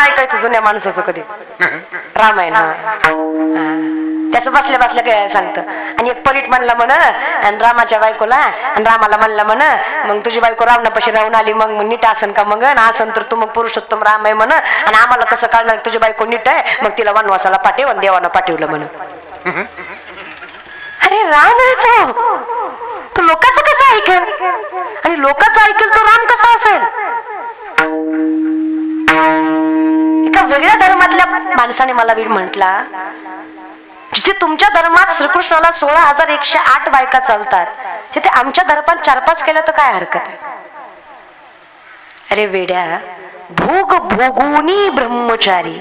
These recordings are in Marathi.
ऐकायचं जुन्या माणसाचं कधी रामायण. त्याचं बसल्या बसल्या काय सांगतं. आणि एक परीट म्हणला म्हण आणि रामाच्या बायकोला, आणि रामाला म्हणला म्हण मग तुझी बायको रावणापाशी राहून आली मग नीट असन का मग, असन तर तू मग पुरुषोत्तम राम आहे म्हण, आणि आम्हाला कसं कळणार तुझी बायको नीट आहे, मग तिला वनवासाला पाठव आणि देवानं पाठवलं म्हण. अरे राम आहे तो लोकांचं कसं ऐकेल, आणि लोकांचं ऐकेल तो राम कसा असेल. एका वेगळ्या धर्मातल्या माणसाने मला वीर म्हटला, जिथे तुमच्या धर्मात श्रीकृष्णाला 16,108 बायका चालतात, तिथे आमच्या धर्मात 4-5 केलं तर काय हरकत आहे. अरे वेड्या, भोग भोगुनी ब्रह्मचारी.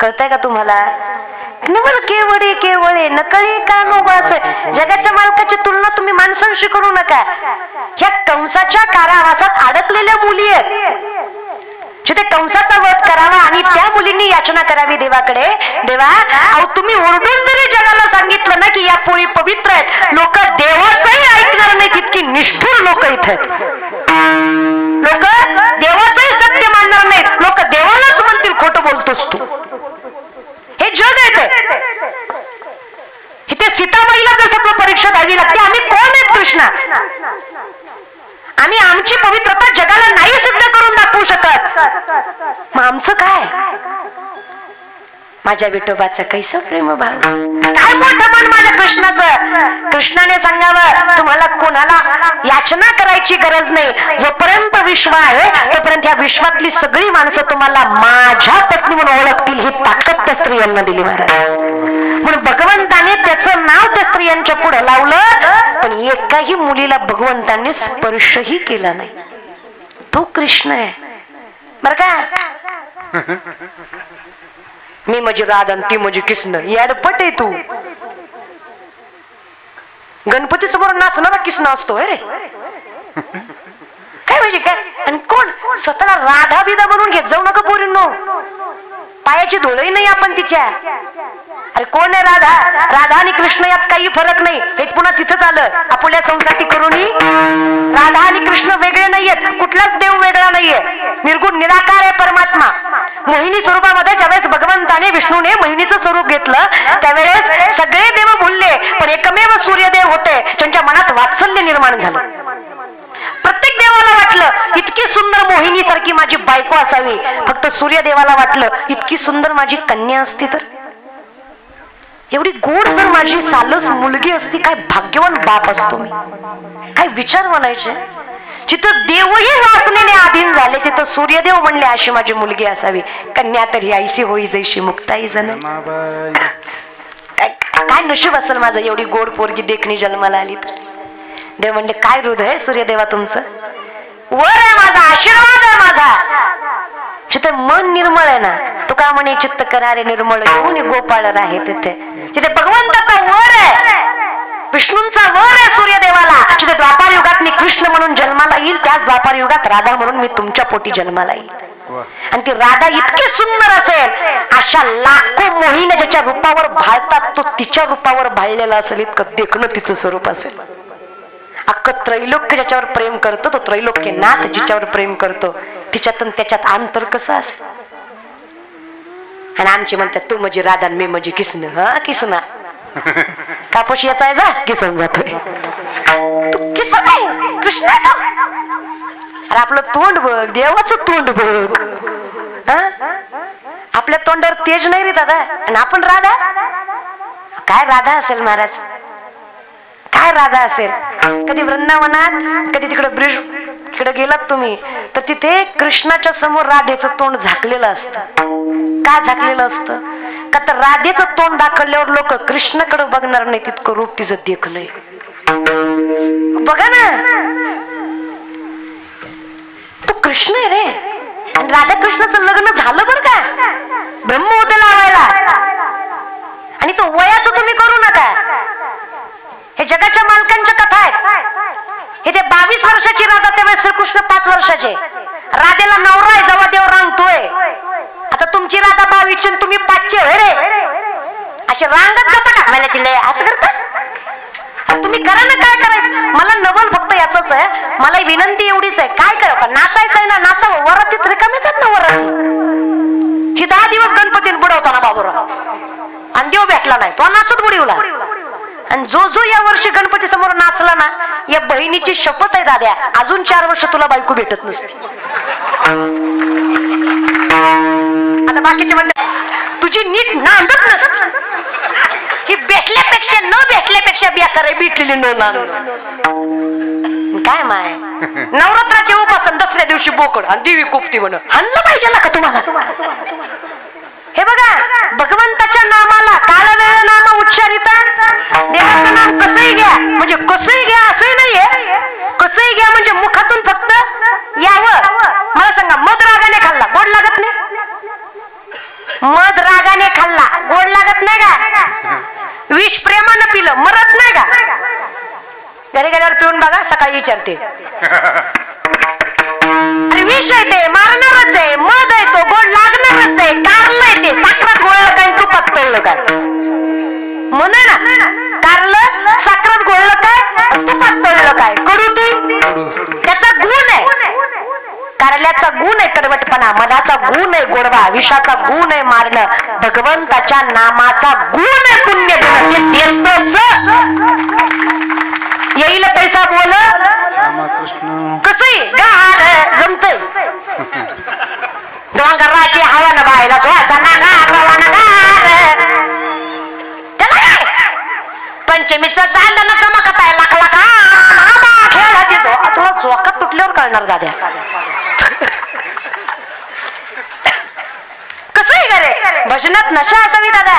कळतंय का तुम्हाला. केवळ केवळे केवळे नकळे का नोबास. जगाच्या मालकाची तुलना तुम्ही माणसांशी करू नका. ह्या कंसाच्या कारावासात अडकलेल्या मुली आहेत, जिथे कंसाचा वध करावा आणि त्या मुलींनी याचना करावी देवाकडे, देवा अहो तुम्ही ओरडून जरी जगाला सांगितलं ना की या पोळी पवित्र आहेत, लोक देवाचंही ऐकणार नाही. तितकी निष्ठुर लोक इथे आहेत. लोक देवाचंही सत्य मानणार नाहीत. लोक देवालाच म्हणतील खोटं बोलतोस तू. हे जग आहे. इथे सीताबाईला जर सगळं परीक्षा द्यावी लागते. आम्ही कोण आहेत कृष्णा. आम्ही आमची पवित्रता जगाला नाही सिद्ध करून दाखवू शकत. मग आमचं काय. माझ्या विठोबाचं कैसं प्रेम भाव, काय मोठं मन माझ्या कृष्णाचं. कृष्णाने सांगावं तुम्हाला कोणाला याचना करायची गरज नाही. जोपर्यंत विश्व आहे तोपर्यंत या विश्वातली सगळी माणसं तुम्हाला माझ्या पत्नी म्हणून ओळखतील. ही ताकद त्या स्त्रियांना दिली महाराज. म्हणून भगवंताने त्याचं नाव त्या स्त्रियांच्या पुढे लावलं, पण एकाही मुलीला भगवंतांनी स्पर्शही केला नाही. तो कृष्ण आहे बर का. मी म्हणजे राधा ती म्हणजे कृष्ण. याडपट आहे तू. गणपती समोर नाचणारा कृष्ण असतो रे. काय म्हणजे काय. आणि कोण स्वतःला राधा बिदा बनवून घेत जाऊ नका पोरींनो. पायाची धुळही नाही आपण तिच्या. अरे कोण आहे राधा. राधा आणि कृष्ण यात काही फरक नाही. हे पुन्हा तिथंच आलं. आपल्या संसाठी करूनही राधा आणि कृष्ण वेगळे नाहीयेत. कुठलाच देव वेगळा नाहीये. निर्गुण निराकार आहे परमात्मा. मोहिनी स्वरूपामध्ये ज्यावेळेस भगवंताने विष्णूने मोहिनीचं स्वरूप घेतलं त्यावेळेस सगळे देव भुलले, पण एकमेव सूर्यदेव होते त्यांच्या मनात वात्सल्य निर्माण झालं. प्रत्येक देवाला वाटलं इतकी सुंदर मोहिनी सारखी माझी बायको असावी. फक्त सूर्यदेवाला वाटलं इतकी सुंदर माझी कन्या असती तर, एवढी गोड जर माझी सालस मुलगी असती, काय भाग्यवान बाप असतो मी. काय विचार म्हणायचे. जिथं देवही वासनेने अधीन झाले तिथं सूर्यदेव म्हणले अशी माझी मुलगी असावी. कन्या तरी ऐशी होई जैशी मुक्ताई जण. काय नशीब असेल माझं एवढी गोड पोरगी देखणी जन्माला आली तर. देव म्हणले काय हृदय सूर्यदेवा तुमचं. वर आहे माझा, आशीर्वाद आहे माझा. जिथे मन निर्मळ आहे ना, तुका म्हणे चित्त करारे निर्मळ घेऊन गोपाळ आहे तिथे. तिथे भगवंताचा वर आहे, विष्णूंचा वर आहे सूर्यदेवाला. जिथे द्वापार युगात मी कृष्ण म्हणून जन्माला येईल, त्याच द्वापार युगात राधा म्हणून मी तुमच्या पोटी जन्माला येईल. आणि ती राधा इतकी सुंदर असेल, अशा लाखो मोहिनी ज्याच्या रूपावर भाळतात तो तिच्या रूपावर भाळलेला असेल. इतकं देखणं तिचं स्वरूप असेल. अख्खं त्रैलोक्य ज्याच्यावर प्रेम करतो तो त्रैलोक्य नाथ जिच्यावर प्रेम करतो तिच्यातून त्याच्यात अंतर कसं असेल. आणि आमची म्हणतात तू म्हणजे राधा मी म्हणजे कृष्ण. हा कृष्णा कापूस याचा आहे जा किसून जातोय. तू किसन आहे कृष्ण. अरे आपलं तोंड बघ, देवाचं तोंड बघ. आपल्या तोंडावर तेज नाही रे दादा. आणि आपण राधा. काय राधा असेल महाराज, काय राधा असेल. कधी वृंदावनात कधी तिकडे ब्रिज तिकडे गेलात तुम्ही तर तिथे कृष्णाच्या समोर राधेचं तोंड झाकलेलं असतं. का झाकलेलं असतं का तर राधेचं तोंड दाखवल्यावर लोक कृष्णाकडे बघणार नाही. तितकं रूप तिचं देखलंय. बघा ना तो कृष्ण आहे रे. आणि राधा कृष्णाचं लग्न झालं बरं का ब्रह्म होते लावायला. आणि तो वयाचं तुम्ही करू नका. हे जगाच्या मालकांच्या कथा आहेत. हे ते 22 वर्षाची राधा त्यावेळेस श्रीकृष्ण 5 वर्षाचे. राधेला नवरा आहे जेव्हा देव रांगतोय. आता तुमची राधा 22 तुम्ही 5चे रे. असे रांगत जाता का मला तिला असं करता तुम्ही. करा ना काय करायचं. मला नवल फक्त याच आहे. मला विनंती एवढीच आहे काय करा नाचायचं आहे ना नाचावं. वरातीत रिकामीच आहेत ना वराती. ज्ञानदेव भेटला नाही, तो नाचत बुडीवला. आणि जो जो या वर्षी गणपती समोर नाचला ना, या बहिणीची शपथ आहे दाद्या, अजून 4 वर्ष तुला बायको भेटत नसते. आता बाकीचे म्हणतात तुझी नीट नांदत नसते, ही भेटल्यापेक्षा न भेटल्यापेक्षा बेकार आहे, भेटलेली न नांद. काय माय नवरात्राचे उपासन दसऱ्या दिवशी बोकड आणि देवी कोपती म्हणून हाणलं पाहिजे का तुम्हाला. हे बघा, भगवंताच्या नामाला कालवेळ नाम उच्चारिता, देवाचं नाम कसंही घ्या, म्हणजे कसंही घ्या असंही नाहीये, कसंही घ्या म्हणजे मुखातून फक्त यावं. मला सांगा, मध रागाने खाल्ला गोड लागत नाही? मध रागाने खाल्ला गोड लागत नाही का? विष प्रेमानं पिलं मरत नाही का? घरी गेल्यावर पिऊन बघा, सकाळी विचारते. अरे विष आहे ते, मारणारच आहे. मध आहे तो, गोड लागणारच आहे. कारलं आहे ते, साखरात घोळलं काय तुपात तळलं काय? म्हणे ना, कारलं साखरात घोळलं काय तुपात तळलं काय? कडू ते त्याचा गुण आहे. कारल्याचा गुण आहे कडवटपणा, मधाचा गुण आहे गोडवा, विषाचा गुण आहे मारणं, भगवंताच्या नामाचा गुण आहे पुण्य देणं. येईल पैसा बोल कसंही गार जमतय. डोंगराची हवा न बायला श्वासाना गार रवाना गार. त्याला काय पंचमीचं चांदणं चमकत आहे, लाख लाख खेळाची तुला जोकात तुटल्यावर कळणार दाद्या. कसंही करे, भजनात नशा असावी दादा,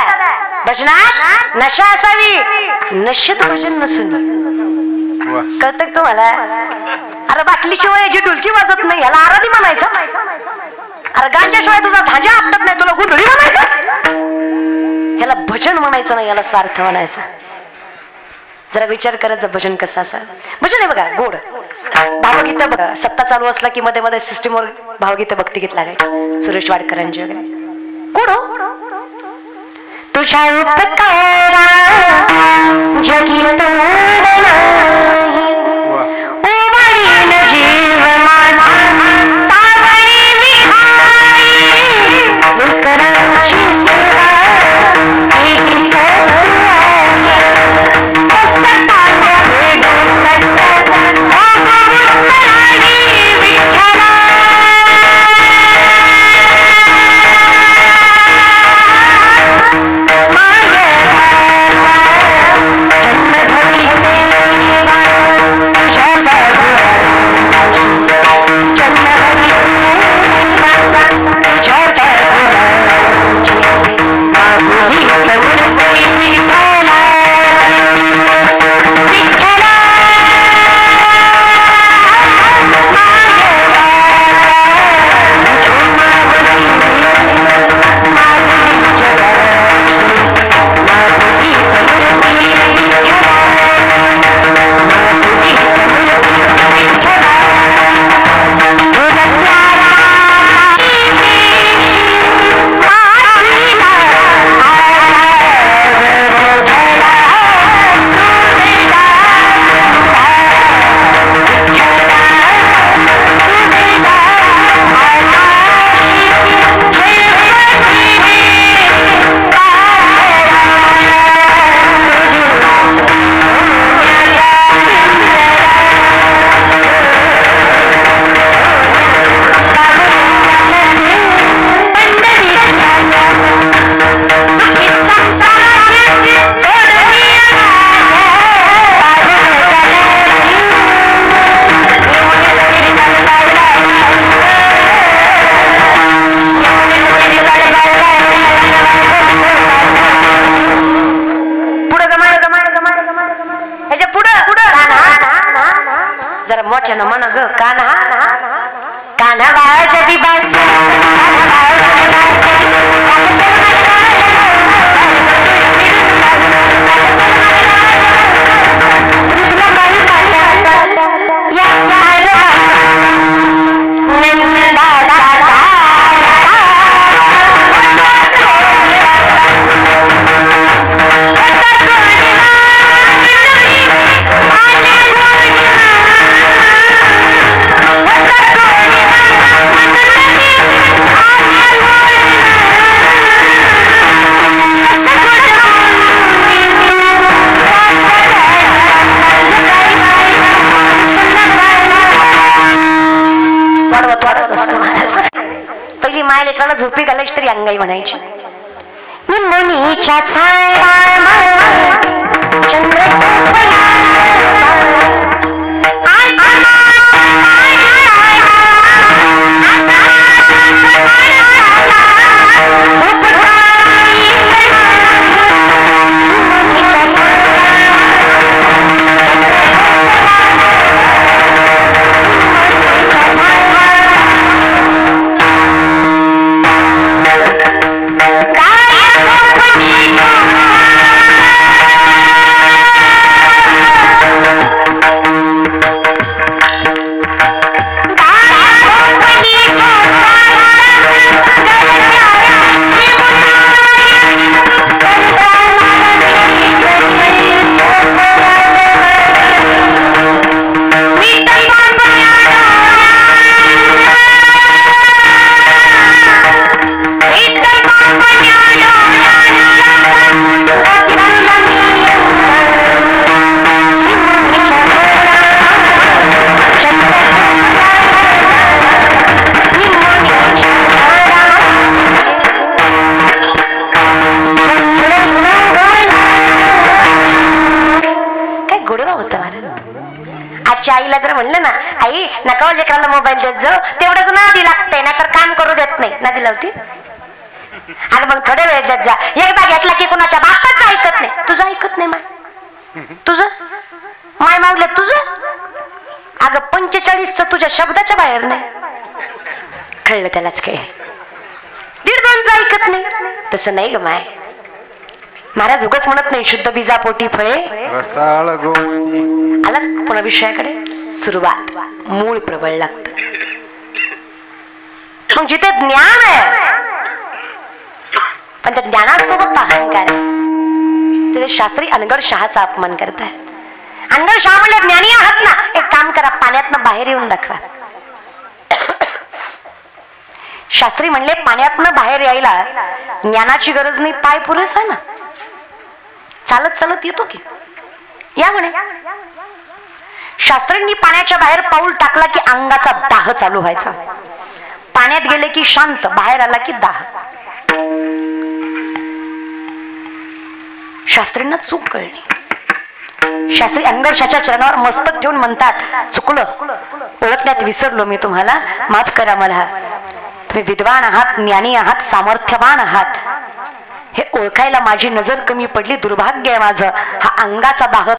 भजनात नशा असावी. नशेत भजन नसून कळत तुम्हाला. अरे बाटलीशिवाय याची ढोलकी वाजत नाही, याला आराधी म्हणायचं. अरे गांजाशिवाय तुझा झांजा आपटत नाही, तुला गुंधळी म्हणायचं. याला भजन म्हणायचं नाही, याला स्वार्थ म्हणायचं. जरा विचार करायचं भजन कसं असा. भजन आहे बघा गोड, भावगीत बघा. सप्ताह चालू असला की मध्ये मध्ये सिस्टीमवर भावगीत भक्तिगीत लागायचे, सुरेश वाडकरांची वगैरे. गोड तुझ्या उपकारा जगी जीव माझा सावळी विखाई कराची सेवा मोठ्यानं म्हणा ग कान्हा कान्हा बाळाच्या दिबास लेकराला झोपी घालायची तरी अंगाई म्हणायची. निमोनीच्या छाया चंद्र झोपला आईला जर म्हणलं ना, आई नका लेकरांना मोबाईल देत जाऊ, तेवढंच नादी लागतंय, नाहीतर काम करू देत नाही. नादी लावती अगं मग थोड्या वेळ देत जा. एकदा घेतला की कुणाच्या बापाचं ऐकत नाही. तुझं ऐकत नाही माय, तुझं माय मागलं तुझं. अगं 45 तुझ्या शब्दाच्या बाहेर नाही. कळलं त्यालाच काय, 1.5-2 ऐकत नाही. तसं नाही ग माय. महाराज उगाच म्हणत नाही शुद्ध बीजापोटी फळे रसाळ गोडी. आला पुन्हा विषयाकडे. सुरुवात मूळ प्रबळ लागत. मग जिथे ज्ञान आहे पण त्या ज्ञानासोबत अहंकार आहे, तिथे शास्त्री अनगढ शहाचा अपमान करतात. अनगढ शहा म्हणले ज्ञानी आहात ना, एक काम करा, पाण्यातनं बाहेर येऊन दाखवा. शास्त्री म्हणले पाण्यातनं बाहेर यायला ज्ञानाची गरज नाही, पाय पुरेसा ना. चालत चालत येतो की, या म्हणे. शास्त्रींनी पाण्याच्या बाहेर पाऊल टाकला की अंगाचा दाह चालू व्हायचा. पाण्यात गेले की शांत, बाहेर आला की दाह. शास्त्रींना चूक कळली. शास्त्री अंगर्षाच्या चरणावर मस्तक ठेवून म्हणतात, चुकलं, ओळखण्यात विसरलो मी तुम्हाला, माफ करा मला. तुम्ही विद्वान आहात, ज्ञानी आहात, सामर्थ्यवान आहात, हे ओळखायला माझी नजर कमी पडली, दुर्भाग्य आहे माझं. हा अंगाचा दाह